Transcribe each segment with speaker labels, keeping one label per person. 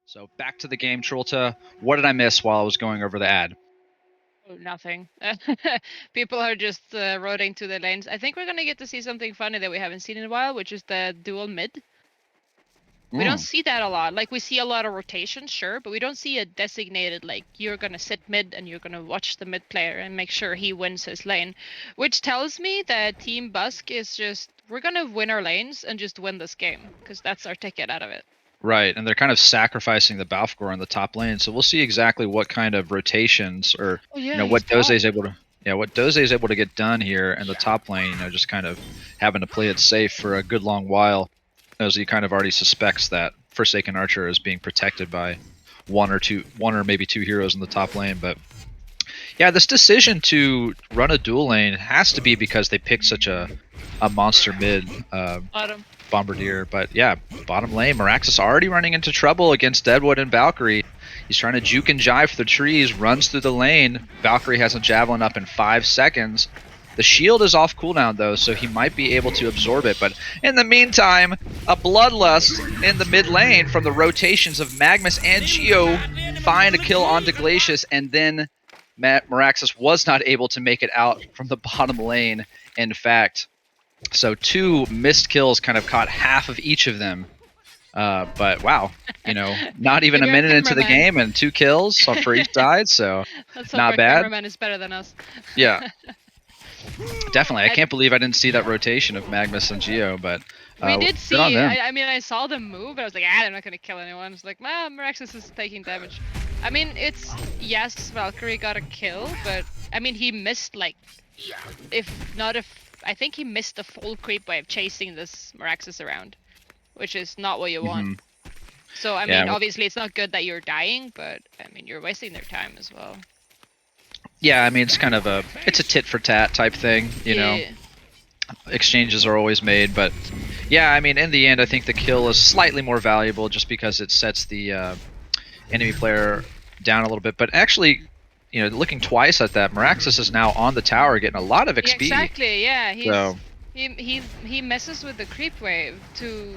Speaker 1: So back to the game, Trulta. What did I miss while I was going over the ad?
Speaker 2: Oh, nothing. People are just rotating to the lanes. I think we're gonna get to see something funny that we haven't seen in a while, which is the dual mid. We don't see that a lot. Like, we see a lot of rotations, sure, but we don't see a designated, like, you're gonna sit mid and you're gonna watch the mid player and make sure he wins his lane. Which tells me that Team Busk is just, we're gonna win our lanes and just win this game, because that's our ticket out of it.
Speaker 1: Right, and they're kind of sacrificing the Balfgor on the top lane, so we'll see exactly what kind of rotations or
Speaker 2: Oh yeah, he's
Speaker 1: what Doze
Speaker 2: top.
Speaker 1: is able to what Doze is able to get done here in the top lane. Just kind of having to play it safe for a good long while, as he kind of already suspects that Forsaken Archer is being protected by one or maybe two heroes in the top lane. But yeah, this decision to run a dual lane has to be because they picked such a monster mid.
Speaker 2: Bottom.
Speaker 1: Bombardier. But yeah, bottom lane, Meraxis already running into trouble against Deadwood and Valkyrie. He's trying to juke and jive for the trees, runs through the lane. Valkyrie has a javelin up in 5 seconds. The shield is off cooldown though, so he might be able to absorb it. But in the meantime, a bloodlust in the mid lane from the rotations of Magnus and Geo find a kill onto Glacius, and then Meraxis was not able to make it out from the bottom lane. In fact, so 2 missed kills kind of caught half of each of them. But wow, not even a
Speaker 2: Maybe our
Speaker 1: minute into the
Speaker 2: cameraman.
Speaker 1: game and 2 kills for each side, so
Speaker 2: Let's hope
Speaker 1: not
Speaker 2: our
Speaker 1: bad.
Speaker 2: cameraman is better than us.
Speaker 1: Yeah, definitely. I can't believe I didn't see that rotation of Magnus and Geo, but
Speaker 2: We did
Speaker 1: good on
Speaker 2: see.
Speaker 1: them.
Speaker 2: I mean, I saw them move, but I was like, they're not gonna kill anyone. It's like, Meraxis is taking damage. I mean, it's, yes, Valkyrie got a kill, but I mean, he missed, like, I think he missed the full creep wave chasing this Meraxis around, which is not what you want. So I mean, obviously it's not good that you're dying, but I mean, you're wasting their time as well.
Speaker 1: Yeah, I mean, it's kind of a tit for tat type thing, you know. Exchanges are always made, but yeah, I mean, in the end, I think the kill is slightly more valuable just because it sets the enemy player down a little bit. But actually, looking twice at that, Meraxis is now on the tower getting a lot of XP.
Speaker 2: Yeah, exactly, yeah.
Speaker 1: So
Speaker 2: he messes with the creep wave to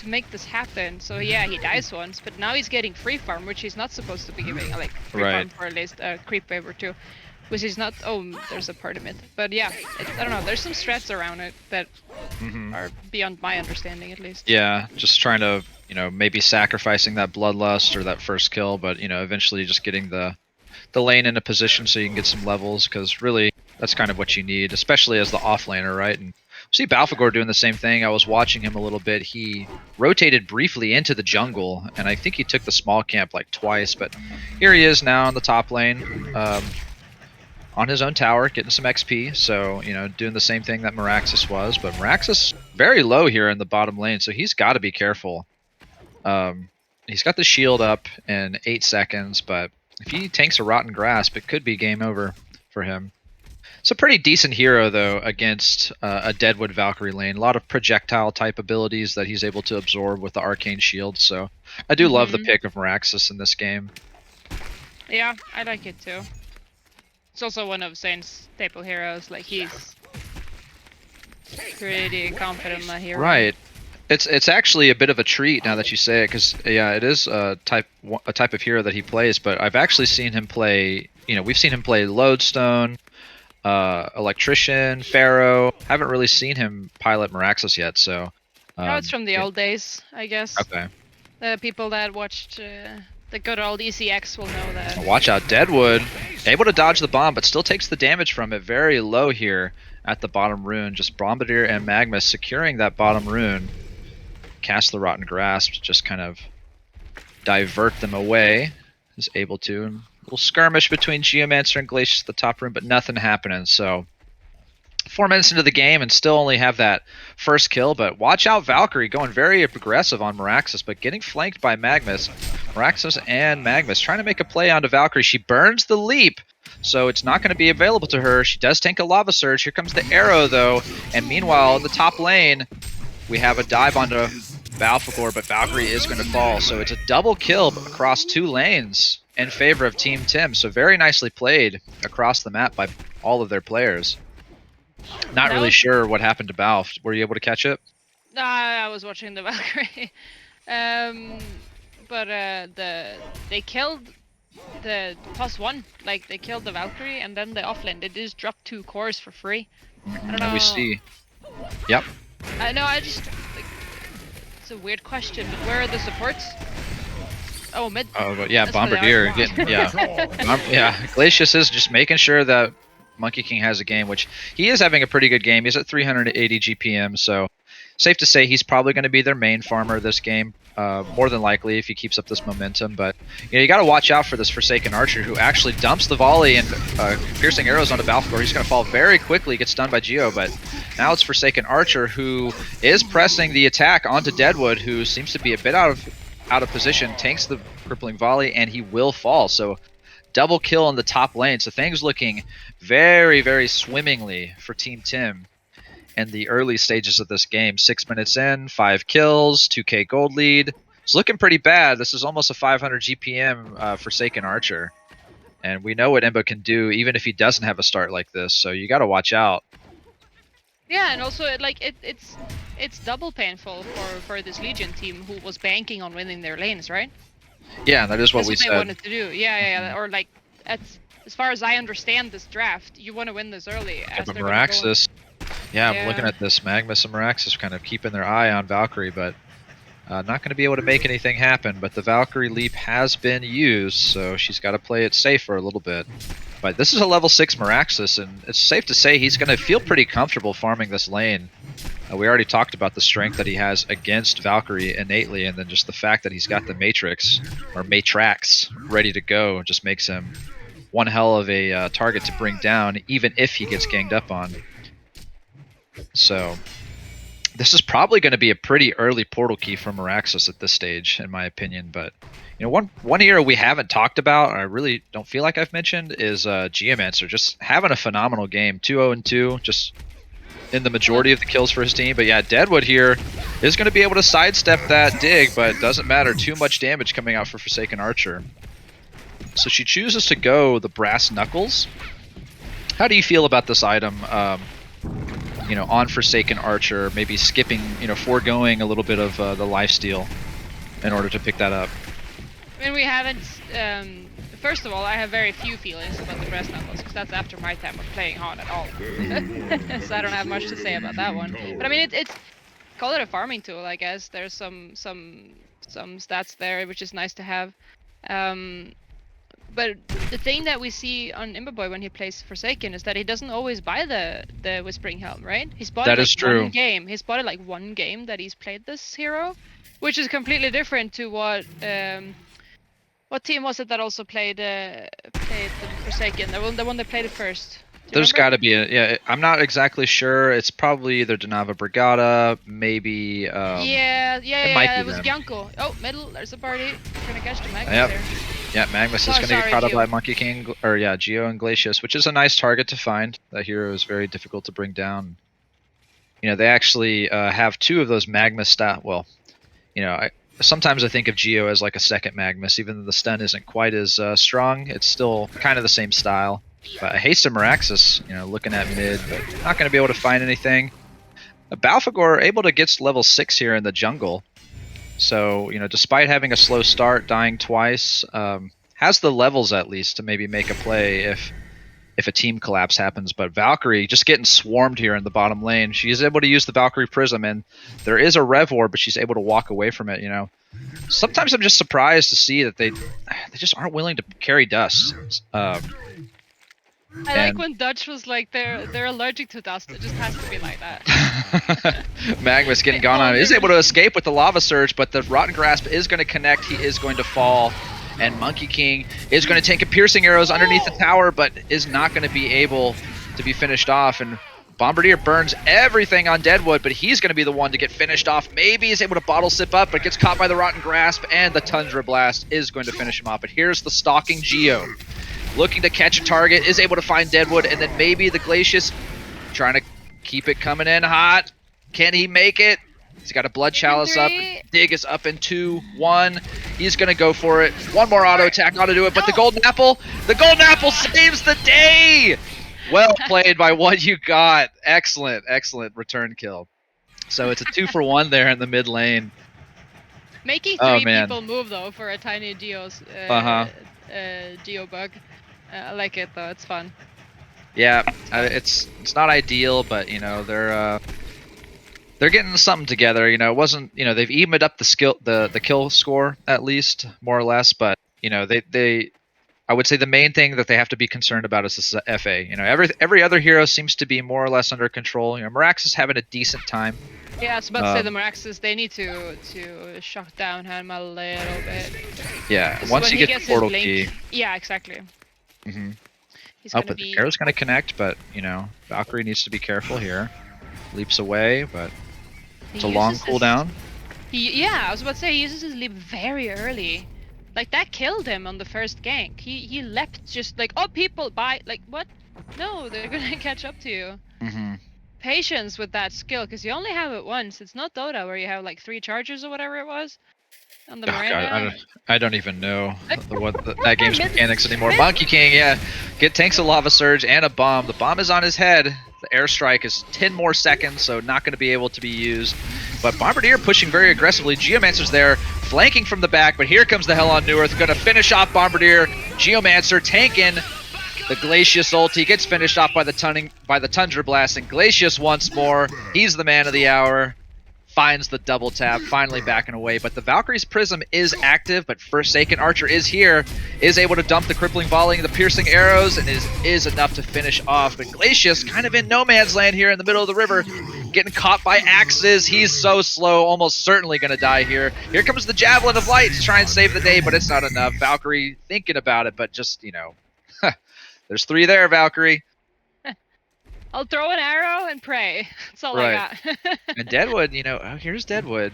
Speaker 2: make this happen. So yeah, he dies once, but now he's getting free farm, which he's not supposed to be giving, like free farm for at least a creep wave or two. Which is not, there's a part of it. But yeah, I don't know, there's some strats around it that are beyond my understanding, at least.
Speaker 1: Yeah, just trying to, maybe sacrificing that bloodlust or that first kill, but, eventually just getting the lane in a position so you can get some levels, because really, that's kind of what you need, especially as the offlaner, right? And see Balfagor doing the same thing. I was watching him a little bit. He rotated briefly into the jungle, and I think he took the small camp like twice, but here he is now in the top lane. On his own tower, getting some XP, so, doing the same thing that Meraxis was, but Meraxis very low here in the bottom lane, so he's got to be careful. He's got the shield up in 8 seconds, but if he tanks a Rotten Grasp, it could be game over for him. It's a pretty decent hero, though, against a Deadwood Valkyrie lane. A lot of projectile-type abilities that he's able to absorb with the Arcane Shield, so I do love the pick of Meraxis in this game.
Speaker 2: Yeah, I like it too. It's also one of Zane's staple heroes. Like, he's pretty confident in that hero.
Speaker 1: Right. It's actually a bit of a treat now that you say it, because yeah, it is a type of hero that he plays. But I've actually seen him play. We've seen him play Lodestone, Electrician, Pharaoh. Haven't really seen him pilot Meraxis yet. So.
Speaker 2: No, it's from the old days, I guess.
Speaker 1: Okay.
Speaker 2: The people that watched the good old ECX will know that.
Speaker 1: Watch out, Deadwood. Able to dodge the bomb, but still takes the damage from it. Very low here at the bottom rune. Just Bombardier and Magnus securing that bottom rune. Cast the Rotten Grasp, just kind of divert them away. Is able to. A little skirmish between Geomancer and Glacius at the top rune, but nothing happening. So 4 minutes into the game and still only have that first kill, but watch out, Valkyrie going very aggressive on Meraxis, but getting flanked by Magnus. Meraxis and Magnus trying to make a play onto Valkyrie. She burns the leap, so it's not going to be available to her. She does tank a Lava Surge. Here comes the arrow, though, and meanwhile, in the top lane, we have a dive onto Balfagor, but Valkyrie is going to fall, so it's a double kill across 2 lanes in favor of Team Tim, so very nicely played across the map by all of their players. Not really sure what happened to Balf. Were you able to catch it?
Speaker 2: I was watching the Valkyrie. they killed the +1. Like they killed the Valkyrie and then the offlane. They just dropped 2 cores for free. I don't know.
Speaker 1: And we see. Yep.
Speaker 2: I know. I just like, it's a weird question. But where are the supports? Oh, mid.
Speaker 1: Oh, but yeah,
Speaker 2: That's where they
Speaker 1: Bombardier
Speaker 2: are.
Speaker 1: getting yeah. Glacius is just making sure that Monkey King has a game, which he is having a pretty good game. He's at 380 GPM, so safe to say he's probably going to be their main farmer this game, more than likely if he keeps up this momentum. But you got to watch out for this Forsaken Archer who actually dumps the volley and piercing arrows onto Balfour. He's going to fall very quickly, gets stunned by Geo, but now it's Forsaken Archer who is pressing the attack onto Deadwood, who seems to be a bit out of position, tanks the crippling volley, and he will fall. So double kill in the top lane. So things looking very, very swimmingly for Team Tim in the early stages of this game. 6 minutes in, 5 kills, 2k gold lead. It's looking pretty bad. This is almost a 500 GPM Forsaken Archer. And we know what Embo can do even if he doesn't have a start like this. So you got to watch out.
Speaker 2: Yeah, and also it's double painful for this Legion team who was banking on winning their lanes, right?
Speaker 1: Yeah, that is what we
Speaker 2: That's what
Speaker 1: said.
Speaker 2: they wanted to do. Yeah. Or like, as far as I understand this draft, you want to win this early.
Speaker 1: Yeah, but Meraxis, I'm looking at this. Magmus and Meraxis kind of keeping their eye on Valkyrie, but not going to be able to make anything happen. But the Valkyrie leap has been used, so she's got to play it safe for a little bit. But this is a level 6 Meraxis, and it's safe to say he's going to feel pretty comfortable farming this lane. We already talked about the strength that he has against Valkyrie innately, and then just the fact that he's got the Matrix, or Matrax, ready to go just makes him one hell of a target to bring down, even if he gets ganged up on. So this is probably going to be a pretty early portal key for Meraxis at this stage, in my opinion. But one hero we haven't talked about, or I really don't feel like I've mentioned, is Geomancer. Just having a phenomenal game, 2-0-2, just in the majority of the kills for his team. But yeah, Deadwood here is going to be able to sidestep that dig, but doesn't matter. Too much damage coming out for Forsaken Archer. So she chooses to go the Brass Knuckles. How do you feel about this item? On Forsaken Archer, maybe skipping, foregoing a little bit of the lifesteal in order to pick that up.
Speaker 2: I mean, we haven't. First of all, I have very few feelings about the Brass Knuckles because that's after my time of playing Han at all. So I don't have much to say about that one. But I mean, it's call it a farming tool, I guess. There's some stats there, which is nice to have. But the thing that we see on Imberboy when he plays Forsaken is that he doesn't always buy the Whispering Helm, right? He spotted one game. He spotted like one game that he's played this hero, which is completely different to what team was it that also played the Forsaken? The one that played it first.
Speaker 1: There's got to be I'm not exactly sure. It's probably either Donava Brigada, maybe. It
Speaker 2: was Gianco. Oh, middle. There's a party. We're gonna catch the Magmus there.
Speaker 1: Yeah, Magmus is gonna get caught up by Monkey King, or Geo and Glacius, which is a nice target to find. That hero is very difficult to bring down. They actually have 2 of those Magmus style. Well, sometimes I think of Geo as like a second Magmus, even though the stun isn't quite as strong. It's still kind of the same style. But Haste and Meraxis, looking at mid, but not going to be able to find anything. Balfagor able to get level 6 here in the jungle. So, despite having a slow start, dying twice, has the levels at least to maybe make a play if a team collapse happens. But Valkyrie just getting swarmed here in the bottom lane. She is able to use the Valkyrie Prism, and there is a Rev Orb, but she's able to walk away from it, Sometimes I'm just surprised to see that they just aren't willing to carry dust.
Speaker 2: I like when Dutch was like they're allergic to dust. It just has to be like that.
Speaker 1: Magmus getting gone on. Is able to escape with the Lava Surge, but the Rotten Grasp is going to connect. He is going to fall. And Monkey King is going to take a piercing arrows underneath the tower, but is not going to be able to be finished off. And Bombardier burns everything on Deadwood, but he's going to be the one to get finished off. Maybe he's able to bottle sip up, but gets caught by the Rotten Grasp, and the Tundra Blast is going to finish him off. But here's the stalking Geo. Looking to catch a target, is able to find Deadwood, and then maybe the Glacius trying to keep it coming in hot. Can he make it? He's got a Blood Chalice up. Dig is up in 2-1. He's going to go for it. One more auto attack, not to do it, but the Golden Apple saves the day! Well played by what you got. Excellent, excellent return kill. So it's a 2-for-1 there in the mid lane.
Speaker 2: Making
Speaker 1: Oh
Speaker 2: three
Speaker 1: man.
Speaker 2: people move though for a tiny
Speaker 1: Uh-huh.
Speaker 2: Geo bug. I like it though. It's fun.
Speaker 1: Yeah,
Speaker 2: It's fun.
Speaker 1: it's not ideal, but you know they're getting something together. You know, it wasn't, you know, they've evened up the kill score at least more or less, but you know they I would say the main thing that they have to be concerned about is this FA. You know, every other hero seems to be more or less under control. You know, Mirax is having a decent time.
Speaker 2: Yeah, I was about to say the Maraxes, they need to shut down him a little bit.
Speaker 1: Yeah,
Speaker 2: Because
Speaker 1: once
Speaker 2: when
Speaker 1: you
Speaker 2: he
Speaker 1: get the
Speaker 2: gets his
Speaker 1: portal
Speaker 2: blink,
Speaker 1: key.
Speaker 2: yeah, exactly.
Speaker 1: Mm-hmm.
Speaker 2: He's
Speaker 1: Oh,
Speaker 2: gonna
Speaker 1: but the
Speaker 2: be.
Speaker 1: arrow's going to connect, but you know, Valkyrie needs to be careful here. Leaps away, but
Speaker 2: He
Speaker 1: it's a long
Speaker 2: uses his.
Speaker 1: cooldown.
Speaker 2: Yeah, I was about to say he uses his leap very early. Like that killed him on the first gank. He leapt just like, oh, people buy, like what? No, they're gonna catch up to you.
Speaker 1: Mm-hmm.
Speaker 2: Patience with that skill, because you only have it once. It's not Dota where you have like 3 charges or whatever it was on the
Speaker 1: Oh god,
Speaker 2: Miranda.
Speaker 1: I don't even know that game's
Speaker 2: Mid,
Speaker 1: mechanics anymore.
Speaker 2: mid.
Speaker 1: Monkey King, yeah, tanks a lava surge and a bomb. The bomb is on his head. The airstrike is 10 more seconds, so not going to be able to be used. But Bombardier pushing very aggressively. Geomancer's there, flanking from the back, but here comes the hell on Newerth. Going to finish off Bombardier. Geomancer tanking the Glacius ulti, gets finished off by the Tundra Blast, and Glacius once more. He's the man of the hour. Finds the double tap, finally backing away. But the Valkyrie's Prism is active, but Forsaken Archer is here, is able to dump the crippling volley, the piercing arrows, and is enough to finish off. But Glacius kind of in no man's land here in the middle of the river, getting caught by axes. He's so slow, almost certainly going to die here. Here comes the Javelin of Light to try and save the day, but it's not enough. Valkyrie thinking about it, but just, you know, there's 3 there, Valkyrie.
Speaker 2: I'll throw an arrow and pray. That's all
Speaker 1: Right.
Speaker 2: I got.
Speaker 1: And Deadwood, you know, oh, here's Deadwood.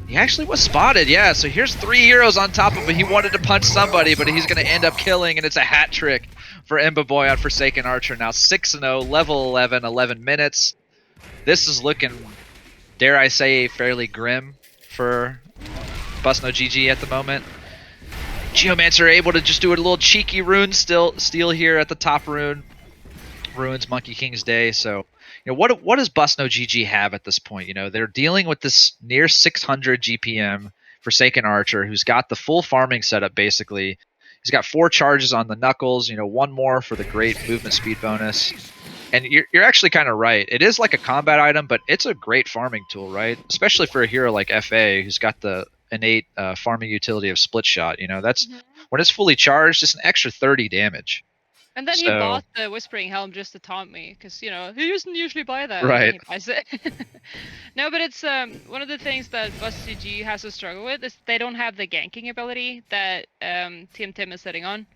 Speaker 1: He actually was spotted, yeah. So here's 3 heroes on top of it. He wanted to punch somebody, but he's going to end up killing, and it's a hat trick for Boy on Forsaken Archer. Now 6-0, level 11, 11 minutes. This is looking, dare I say, fairly grim for Busk No GG at the moment. Geomancer able to just do a little cheeky rune steal here at the top rune. Ruins Monkey King's day. So, you know, what does Busk No GG have at this point? You know, they're dealing with this near 600 GPM Forsaken Archer, who's got the full farming setup basically. He's got 4 charges on the knuckles. You know, 1 more for the great movement speed bonus. And you're actually kind of right. It is like a combat item, but it's a great farming tool, right? Especially for a hero like FA, who's got the innate farming utility of split shot. You know, that's when it's fully charged, it's an extra 30 damage.
Speaker 2: And then he
Speaker 1: So,
Speaker 2: bought the Whispering Helm just to taunt me, because, you know, he doesn't usually buy that, and then
Speaker 1: right.
Speaker 2: he buys it. No, but it's one of the things that Busk CG has to struggle with is they don't have the ganking ability that Team Tim is sitting on.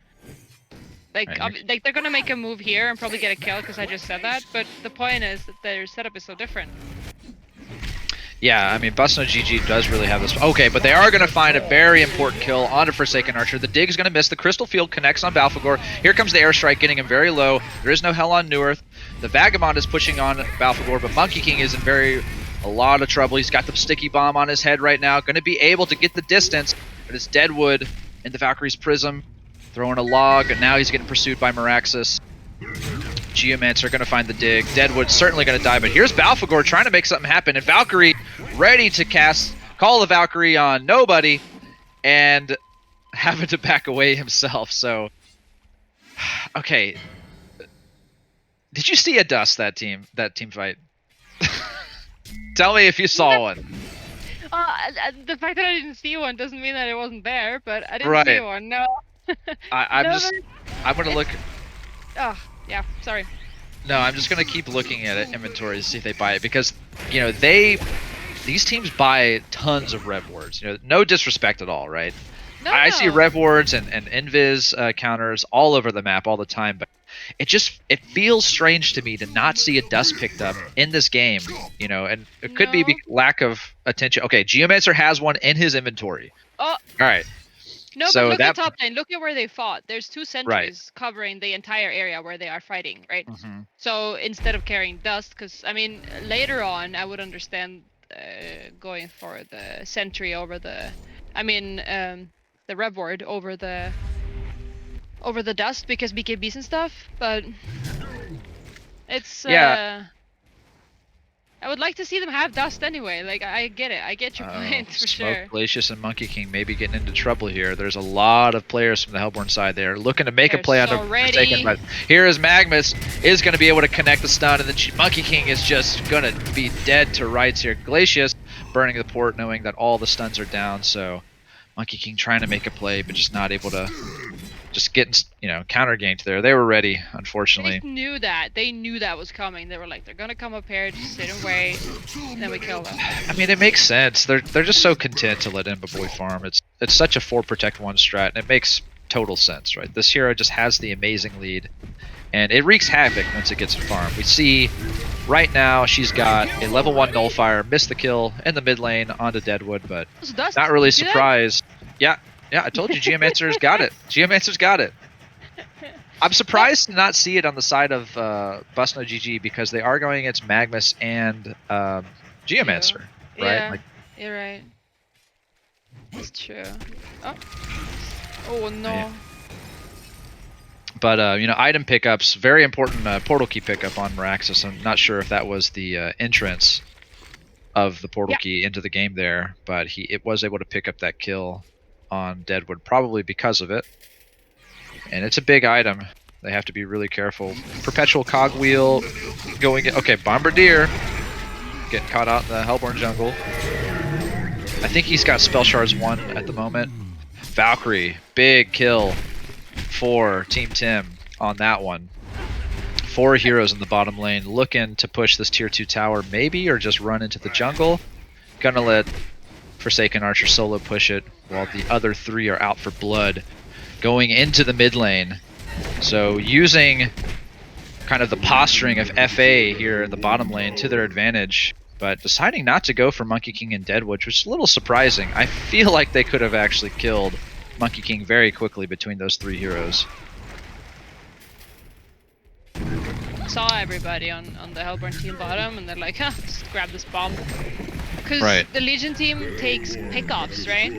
Speaker 2: Like,
Speaker 1: Right.
Speaker 2: like they're gonna make a move here and probably get a kill because I just said that, but the point is that their setup is so different.
Speaker 1: Yeah, I mean, Busk No GG does really have this. Okay, but they are going to find a very important kill onto Forsaken Archer. The dig is going to miss. The Crystal Field connects on Balfagor. Here comes the airstrike, getting him very low. There is no hell on Newerth. The Vagabond is pushing on Balfagor, but Monkey King is in a lot of trouble. He's got the sticky bomb on his head right now. Going to be able to get the distance, but it's Deadwood in the Valkyrie's Prism, throwing a log, and now he's getting pursued by Miraxus. Geomancer going to find the dig. Deadwood's certainly going to die, but here's Balfagor trying to make something happen, and Valkyrie ready to call the Valkyrie on nobody, and having to back away himself. So, okay. Did you see a dust that team fight? Tell me if you saw one.
Speaker 2: The fact that I didn't see one doesn't mean that it wasn't there, but I didn't see
Speaker 1: Right.
Speaker 2: one. No.
Speaker 1: I'm
Speaker 2: No,
Speaker 1: gonna look.
Speaker 2: Oh, yeah. Sorry.
Speaker 1: No, I'm just gonna keep looking at it, inventory to see if they buy it, because you know these teams buy tons of rev wards. You know, no disrespect at all, right?
Speaker 2: No,
Speaker 1: I see
Speaker 2: no.
Speaker 1: rev wards and invis counters all over the map all the time, but it feels strange to me to not see a dust picked up in this game. You know, and it could be
Speaker 2: No.
Speaker 1: lack of attention. Okay, Geomancer has one in his inventory.
Speaker 2: Oh.
Speaker 1: All right.
Speaker 2: No,
Speaker 1: So
Speaker 2: but look
Speaker 1: that
Speaker 2: at top lane. Look at where they fought. There's 2
Speaker 1: right.
Speaker 2: sentries covering the entire area where they are fighting, right?
Speaker 1: Mm-hmm.
Speaker 2: So instead of carrying dust, because I mean, later on I would understand going for the sentry over the, I mean, the rev ward over the dust because BKBs and stuff. But it's
Speaker 1: Yeah.
Speaker 2: I would like to see them have dust anyway. Like, I get it. I get your point for
Speaker 1: Smoke,
Speaker 2: sure.
Speaker 1: Glacius, and Monkey King maybe getting into trouble here. There's a lot of players from the Hellborn side there looking to make a
Speaker 2: They're
Speaker 1: play on
Speaker 2: so
Speaker 1: the Forsaken,
Speaker 2: ready.
Speaker 1: but here is Magnus is going to be able to connect the stun, and then Monkey King is just going to be dead to rights here. Glacius burning the port, knowing that all the stuns are down, so Monkey King trying to make a play, but just not able to just getting, counter ganked there. They were ready, unfortunately.
Speaker 2: They knew that. They knew that was coming. They were like, they're gonna come up here, just sit and wait, and then we kill them.
Speaker 1: I mean, it makes sense. They're just so content to let Imba Boy farm. It's such a 4 protect 1 strat, and it makes total sense, right? This hero just has the amazing lead, and it wreaks havoc once it gets a farm. We see right now she's got a level 1 nullifier, missed the kill in the mid lane onto Deadwood, but not really surprised. Yeah, I told you Geomancer's got it. Geomancer's got it. I'm surprised to not see it on the side of Busno GG because they are going against Magnus and Geomancer, right?
Speaker 2: Yeah, you're right. That's true. Oh no.
Speaker 1: Yeah. But item pickups, very important portal key pickup on Meraxis. I'm not sure if that was the entrance of the portal key into the game there, but it was able to pick up that kill on Deadwood, probably because of it. And it's a big item. They have to be really careful. Perpetual cogwheel going. Okay, Bombardier getting caught out in the Hellborn jungle. I think he's got Spell Shards 1 at the moment. Valkyrie, big kill for Team Tim on that one. 4 heroes in the bottom lane looking to push this tier 2 tower maybe, or just run into the jungle. Gonna let Forsaken Archer solo push it while the other 3 are out for blood going into the mid lane. So using kind of the posturing of FA here in the bottom lane to their advantage, but deciding not to go for Monkey King and Deadwood, which is a little surprising. I feel like they could have actually killed Monkey King very quickly between those 3 heroes.
Speaker 2: Saw everybody on the Hellborn team bottom, and they're like, huh, just grab this bomb. Because the Legion team takes pickoffs, right?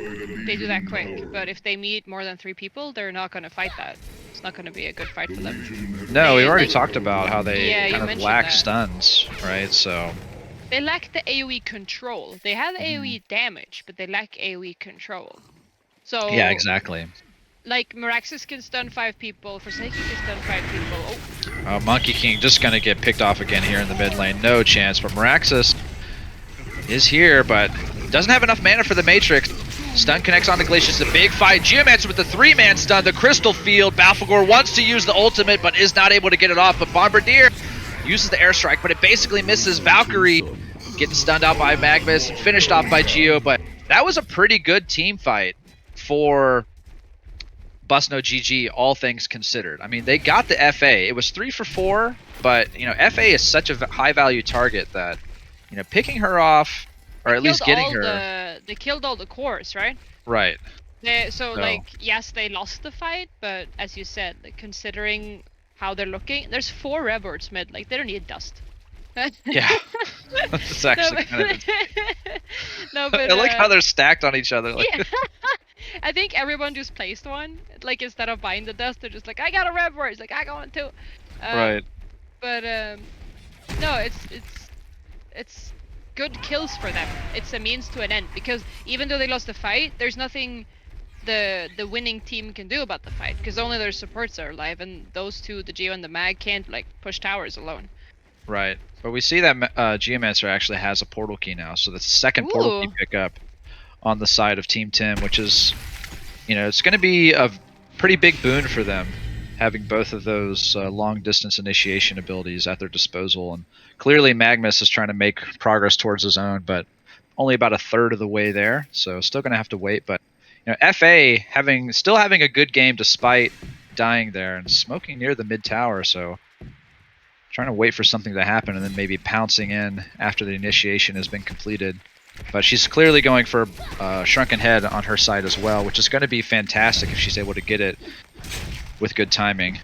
Speaker 2: They do that quick, but if they meet more than 3 people, they're not going to fight that. It's not going to be a good fight for them.
Speaker 1: No, we've already talked about how they kind of lack
Speaker 2: that.
Speaker 1: Stuns, right? So
Speaker 2: they lack the AoE control. They have AoE damage, but they lack AoE control. So
Speaker 1: yeah, exactly.
Speaker 2: Like Meraxis can stun 5 people, Forsaken can stun 5 people.
Speaker 1: Oh, Monkey King just gonna get picked off again here in the mid lane. No chance, but Meraxis is here, but doesn't have enough mana for the Matrix. Stun connects onto Glacius. A big fight. Geomancer with the 3-man stun. The Crystal Field. Balfagor wants to use the ultimate, but is not able to get it off. But Bombardier uses the airstrike, but it basically misses. Valkyrie getting stunned out by Magnus and finished off by Geo. But that was a pretty good team fight for Busno GG, all things considered. I mean, they got the FA. It was 3 for 4, but FA is such a high value target that picking her off, or at least getting her.
Speaker 2: They killed all the cores, right?
Speaker 1: Right.
Speaker 2: So like, yes, they lost the fight, but as you said, like, considering how they're looking, there's 4 Revorts mid. Like, they don't need dust.
Speaker 1: Yeah, it's actually kind of.
Speaker 2: No, but
Speaker 1: I like how they're stacked on each other. Like...
Speaker 2: Yeah. I think everyone just placed one. Like, instead of buying the dust, they're just like, I got a Revort. It's like, I got one too.
Speaker 1: Right.
Speaker 2: But no, it's good kills for them. It's a means to an end, because even though they lost the fight, there's nothing the winning team can do about the fight, because only their supports are alive, and those 2, the Geo and the Mag, can't like push towers alone.
Speaker 1: Right, but we see that Geomancer actually has a portal key now, so the second portal key pickup on the side of Team Tim, which is, it's going to be a pretty big boon for them, having both of those long distance initiation abilities at their disposal. And clearly Magnus is trying to make progress towards his own, but only about a third of the way there, so still going to have to wait. But FA still having a good game despite dying there and smoking near the mid tower, so trying to wait for something to happen and then maybe pouncing in after the initiation has been completed. But she's clearly going for Shrunken Head on her side as well, which is going to be fantastic if she's able to get it with good timing.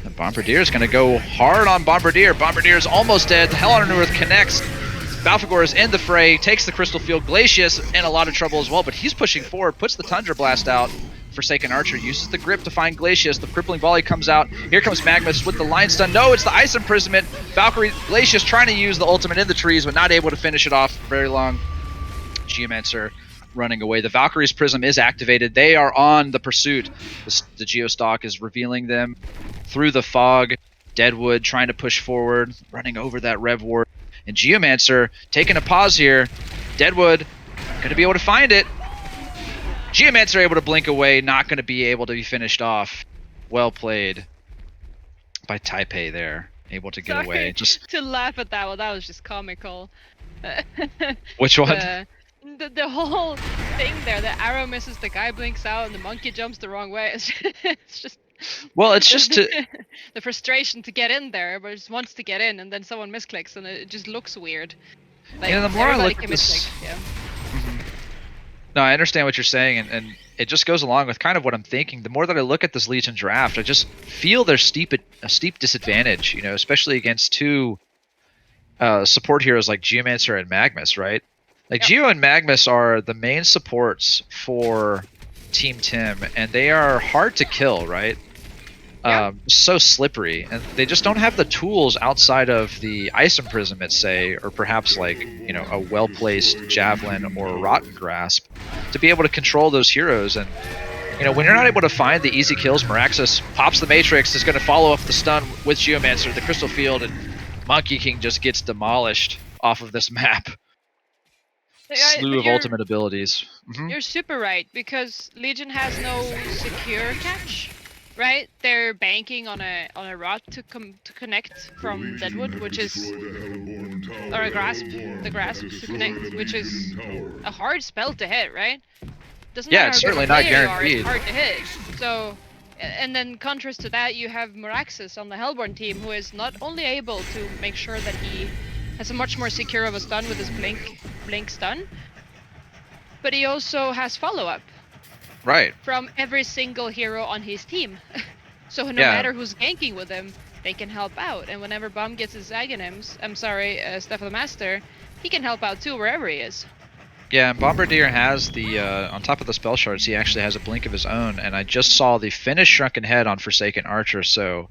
Speaker 1: And Bombardier is going to go hard on Bombardier. Bombardier is almost dead. Hell on Newerth connects. Balfagor is in the fray, takes the Crystal Field. Glacius in a lot of trouble as well, but he's pushing forward, puts the Tundra Blast out Forsaken Archer uses the grip to find Glacius. The crippling volley comes out. Here comes Magnus with the line stun. No, it's the Ice Imprisonment. Valkyrie, Glacius trying to use the ultimate in the trees, but not able to finish it off for very long. Geomancer running away. The Valkyrie's Prism is activated. They are on the pursuit. The Geostalk is revealing them through the fog. Deadwood trying to push forward, running over that Rev Ward. And Geomancer taking a pause here. Deadwood going to be able to find it. Geomancer able to blink away, not going to be able to be finished off. Well played by Taipei there. Able to get away. Just
Speaker 2: to laugh at that one, that was just comical.
Speaker 1: Which one?
Speaker 2: The whole thing there, the arrow misses, the guy blinks out, and the monkey jumps the wrong way. It's just...
Speaker 1: Well, it's just to...
Speaker 2: the frustration to get in there, but just wants to get in, and then someone misclicks, and it just looks weird. Like,
Speaker 1: yeah, the more I look at
Speaker 2: this... Yeah.
Speaker 1: Mm-hmm. No, I understand what you're saying, and it just goes along with kind of what I'm thinking. The more that I look at this Legion draft, I just feel there's a steep disadvantage, you know, especially against two support heroes like Geomancer and Magnus, right? Like, yep. Geo and Magnus are the main supports for Team Tim, and they are hard to kill, right? Yep. So slippery, and they just don't have the tools outside of the Ice Imprisonment, say, or perhaps like, you know, a well-placed Javelin or a Rotten Grasp to be able to control those heroes. And, you know, when you're not able to find the easy kills, Meraxis pops the Matrix, is going to follow up the stun with Geomancer, the Crystal Field, and Monkey King just gets demolished off of this map. Slew of ultimate abilities. Mm-hmm.
Speaker 2: You're super right, because Legion has no secure catch, right? They're banking on a rod to connect from Deadwood, which is, or a grasp, the grasp to connect, which is a hard spell to hit, right? Doesn't matter
Speaker 1: it's certainly not guaranteed.
Speaker 2: It's hard to hit. So, and then contrast to that, you have Meraxis on the Hellborn team, who is not only able to make sure that he has a much more secure of a stun with his blink stun, but he also has follow-up.
Speaker 1: Right.
Speaker 2: From every single hero on his team. So no matter who's ganking with him, they can help out. And whenever Bomb gets his Aghanims, Staff of the Master, he can help out too wherever he is.
Speaker 1: Yeah, and Bombardier has the, on top of the spell shards, he actually has a blink of his own, and I just saw the finished Shrunken Head on Forsaken Archer, so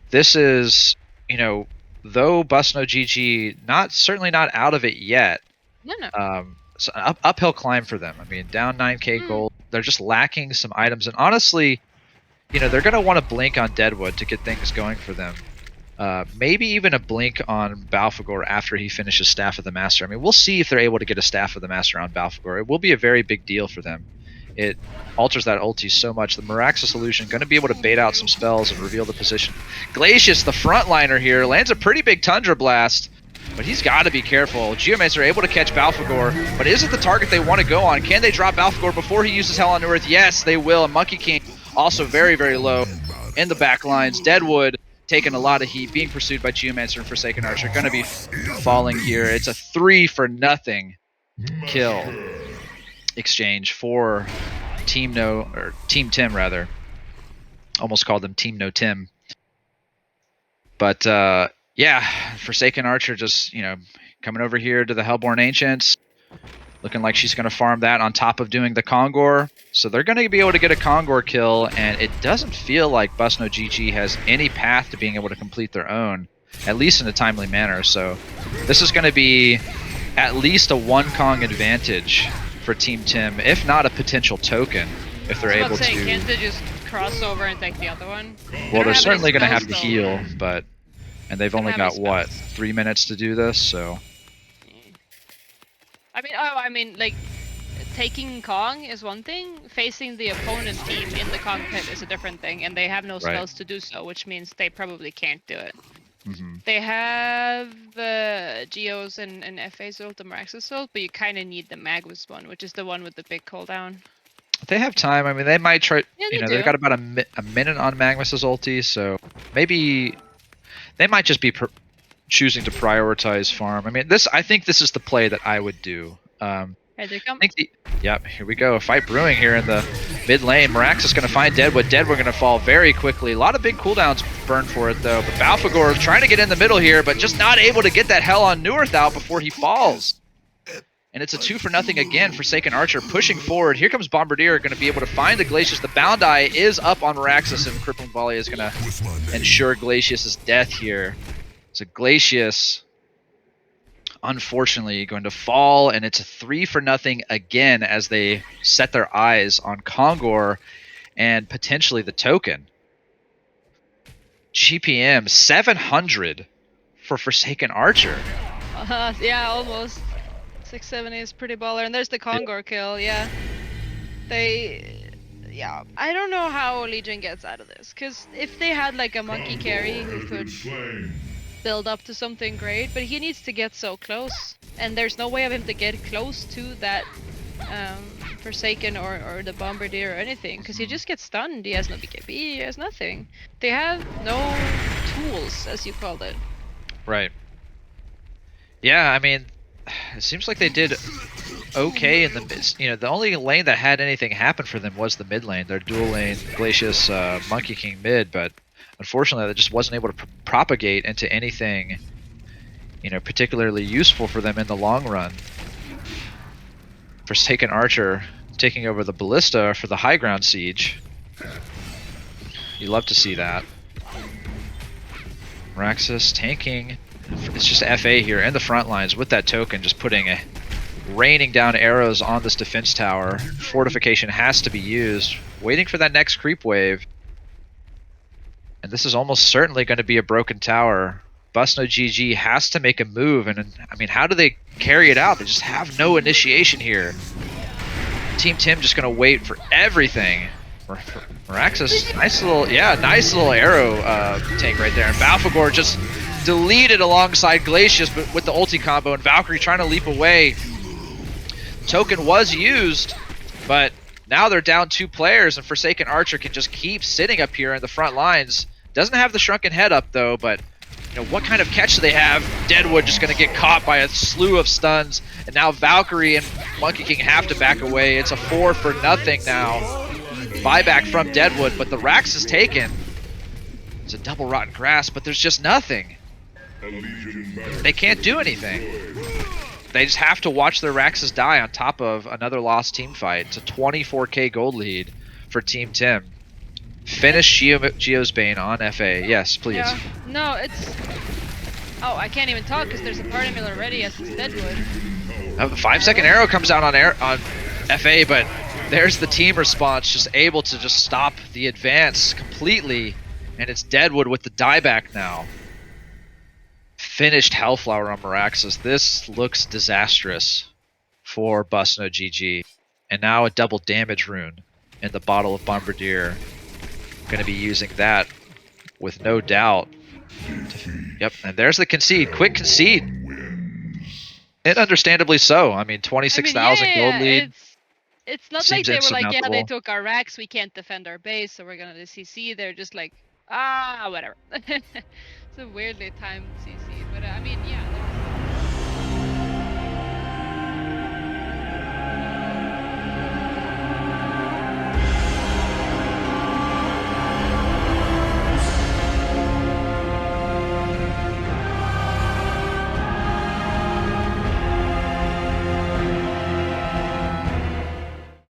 Speaker 1: this is, you know, though Busk no GG, certainly not out of it yet.
Speaker 2: No.
Speaker 1: So an uphill climb for them. I mean, down 9k gold. They're just lacking some items, and honestly, you know, they're going to want to blink on Deadwood to get things going for them. Maybe even a blink on Balfagor after he finishes Staff of the Master. I mean, we'll see if they're able to get a Staff of the Master on Balfagor. It will be a very big deal for them. It alters that ulti so much. The Meraxis Illusion going to be able to bait out some spells and reveal the position. Glacius, the frontliner here, lands a pretty big Tundra Blast, but he's got to be careful. Geomancer able to catch Balfagor, but is it the target they want to go on? Can they drop Balfagor before he uses Hell on Newerth? Yes, they will. And Monkey King also very, very low in the back lines. Deadwood taking a lot of heat, being pursued by Geomancer and Forsaken Archer. Going to be falling here. It's a 3-for-0 kill exchange for Team Tim rather. Almost called them Team No Tim. But yeah, Forsaken Archer just, you know, coming over here to the Hellborn Ancients, looking like she's going to farm that on top of doing the Kongor. So they're going to be able to get a Kongor kill, and it doesn't feel like Busk no GG has any path to being able to complete their own, at least in a timely manner. So this is going to be at least a 1 Kong advantage for Team Tim, if not a potential token, if they're able to.
Speaker 2: Can't they just cross over and take the other one?
Speaker 1: Well, they're certainly going to have to heal, but and they've only got what, 3 minutes to do this, so.
Speaker 2: I mean, like, taking Kong is one thing. Facing the opponent team in the Kong pit is a different thing, and they have no spells to do so, which means they probably can't do it. They have Geos and FA's ult, the Meraxis ult, but you kind of need the Magus one, which is the one with the big cooldown.
Speaker 1: They have time. I mean, they might try.
Speaker 2: Yeah,
Speaker 1: you know, they've got about a minute on Magnus's ulti, so maybe they might just be choosing to prioritize farm. I mean, I think this is the play that I would do.
Speaker 2: Here they come.
Speaker 1: Yep, here we go. A fight brewing here in the mid lane. Meraxis going to find Deadwood. Deadwood going to fall very quickly. A lot of big cooldowns burned for it, though. But Balfagor is trying to get in the middle here, but just not able to get that Hell on Newerth out before he falls. and it's a 2-0 again. Forsaken Archer pushing forward. Here comes Bombardier, going to be able to find the Glacius. The Bound Eye is up on Meraxis, and Crippling Volley is going to ensure Glacius' death here. So Glacius, unfortunately, going to fall, and it's a 3-0 again as they set their eyes on Kongor and potentially the token. GPM 700 for Forsaken Archer.
Speaker 2: Yeah, almost. 670 is pretty baller, and there's the Kongor kill. Yeah, yeah, I don't know how Legion gets out of this, because if they had like a monkey carry who could build up to something great, but he needs to get so close, and there's no way of him to get close to that Forsaken or the Bombardier or anything, because he just gets stunned. He has no BKB, he has nothing. They have no tools, as you called it.
Speaker 1: Right. Yeah, I mean, it seems like they did okay in the mid. You know, the only lane that had anything happen for them was the mid lane. Their dual lane, Glacius, Monkey King mid, but unfortunately, that just wasn't able to propagate into anything, you know, particularly useful for them in the long run. Forsaken Archer taking over the Ballista for the high ground siege. You love to see that. Meraxis tanking. It's just FA here in the front lines with that token, just raining down arrows on this defense tower. Fortification has to be used, waiting for that next creep wave. And this is almost certainly going to be a broken tower. Busno GG has to make a move, and I mean, how do they carry it out? They just have no initiation here. Team Tim just going to wait for everything. Meraxis, nice little arrow tank right there. And Balfagor just deleted alongside Glacius, but with the ulti combo, and Valkyrie trying to leap away. Token was used, but now they're down 2 players, and Forsaken Archer can just keep sitting up here in the front lines. Doesn't have the shrunken head up though, but you know, what kind of catch do they have? Deadwood just going to get caught by a slew of stuns, and now Valkyrie and Monkey King have to back away. It's a 4-0 now. Buyback from Deadwood, but the Rax is taken. It's a double Rotten Grass, but there's just nothing. They can't do anything. They just have to watch their Raxes die on top of another lost team fight. It's a 24k gold lead for Team Tim. Finish Geo's Bane on FA. Yes, please.
Speaker 2: Yeah. No, it's... Oh, I can't even talk because there's a party mill already as it's Deadwood.
Speaker 1: The 5-second arrow comes out on FA, but there's the team response, just able to just stop the advance completely. And it's Deadwood with the dieback now. Finished Hellflower on Meraxis. This looks disastrous for Busno GG. And now a double damage rune in the Bottle of Bombardier. Going to be using that with no doubt. Yep, and there's the concede. Quick concede. And understandably so. I mean, 26,000 gold lead.
Speaker 2: It's not like they were like, yeah, they took our racks, we can't defend our base, so we're going to CC. They're just like, whatever. It's a weirdly timed CC, but I mean, yeah.